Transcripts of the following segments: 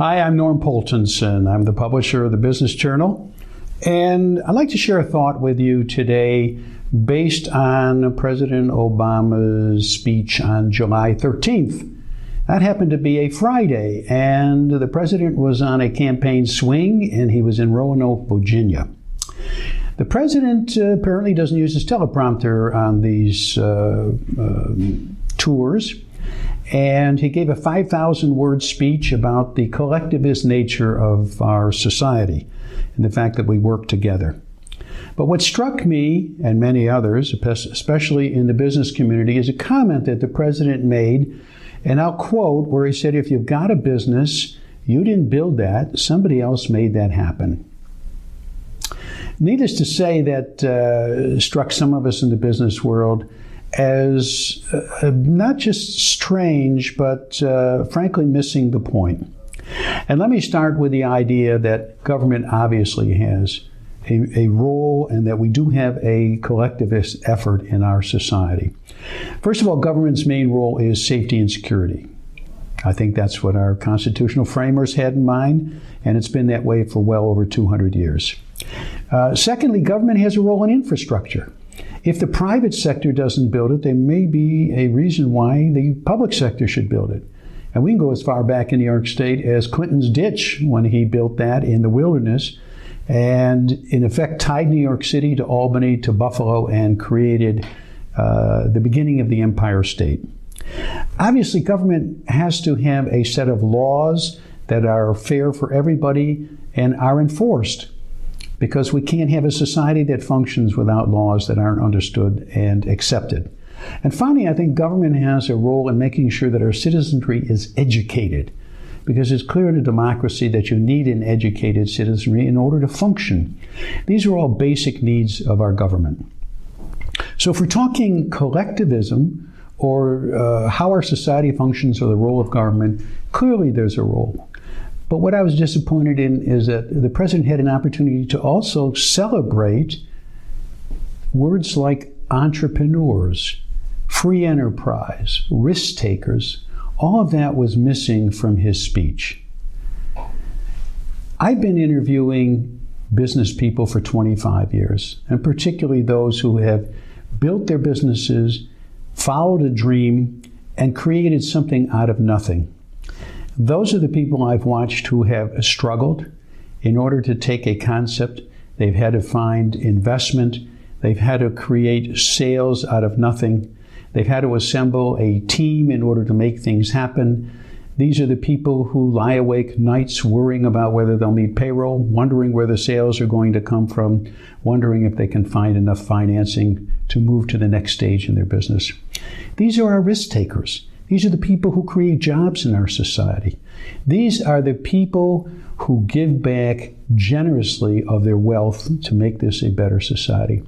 Hi, I'm Norm Poltenson. I'm the publisher of the Business Journal, and I'd like to share a thought with you today based on President Obama's speech on July 13th. That happened to be a Friday, and the president was on a campaign swing, and he was in Roanoke, Virginia. The president apparently doesn't use his teleprompter on these tours, and he gave a 5,000-word speech about the collectivist nature of our society and the fact that we work together. But what struck me and many others, especially in the business community, is a comment that the president made, and I'll quote, where he said, "If you've got a business, you didn't build that, somebody else made that happen." Needless to say, that struck some of us in the business world as not just strange, but frankly missing the point. And let me start with the idea that government obviously has a role and that we do have a collectivist effort in our society. First of all, government's main role is safety and security. I think that's what our constitutional framers had in mind, and it's been that way for well over 200 years. Secondly, government has a role in infrastructure. If the private sector doesn't build it, there may be a reason why the public sector should build it. And we can go as far back in New York State as Clinton's ditch when he built that in the wilderness and in effect tied New York City to Albany to Buffalo and created the beginning of the Empire State. Obviously, government has to have a set of laws that are fair for everybody and are enforced, because we can't have a society that functions without laws that aren't understood and accepted. And finally, I think government has a role in making sure that our citizenry is educated, because it's clear in a democracy that you need an educated citizenry in order to function. These are all basic needs of our government. So if we're talking collectivism or how our society functions or the role of government, clearly there's a role. But what I was disappointed in is that the president had an opportunity to also celebrate words like entrepreneurs, free enterprise, risk takers. All of that was missing from his speech. I've been interviewing business people for 25 years, and particularly those who have built their businesses, followed a dream, and created something out of nothing. Those are the people I've watched who have struggled. In order to take a concept, they've had to find investment. They've had to create sales out of nothing. They've had to assemble a team in order to make things happen. These are the people who lie awake nights worrying about whether they'll meet payroll, wondering where the sales are going to come from, wondering if they can find enough financing to move to the next stage in their business. These are our risk takers. These are the people who create jobs in our society. These are the people who give back generously of their wealth to make this a better society.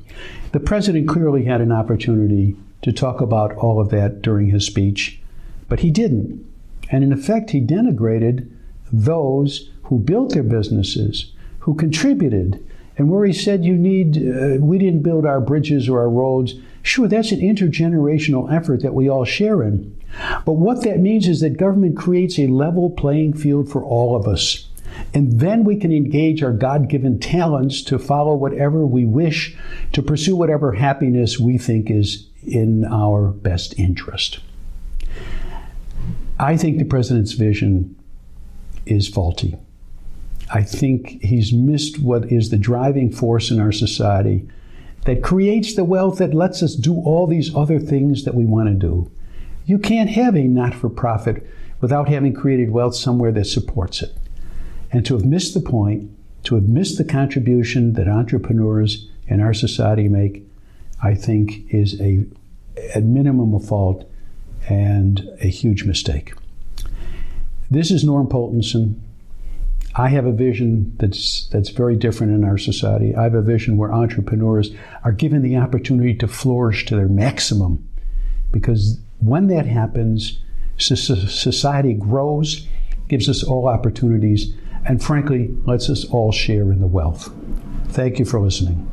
The president clearly had an opportunity to talk about all of that during his speech, but he didn't. And in effect, he denigrated those who built their businesses, who contributed. And where he said we didn't build our bridges or our roads, sure, that's an intergenerational effort that we all share in. But what that means is that government creates a level playing field for all of us. And then we can engage our God-given talents to follow whatever we wish, to pursue whatever happiness we think is in our best interest. I think the president's vision is faulty. I think he's missed what is the driving force in our society that creates the wealth that lets us do all these other things that we want to do. You can't have a not-for-profit without having created wealth somewhere that supports it. And to have missed the point, to have missed the contribution that entrepreneurs in our society make, I think is at minimum a fault and a huge mistake. This is Norm Poltenson. I have a vision that's very different in our society. I have a vision where entrepreneurs are given the opportunity to flourish to their maximum, because when that happens, society grows, gives us all opportunities, and frankly, lets us all share in the wealth. Thank you for listening.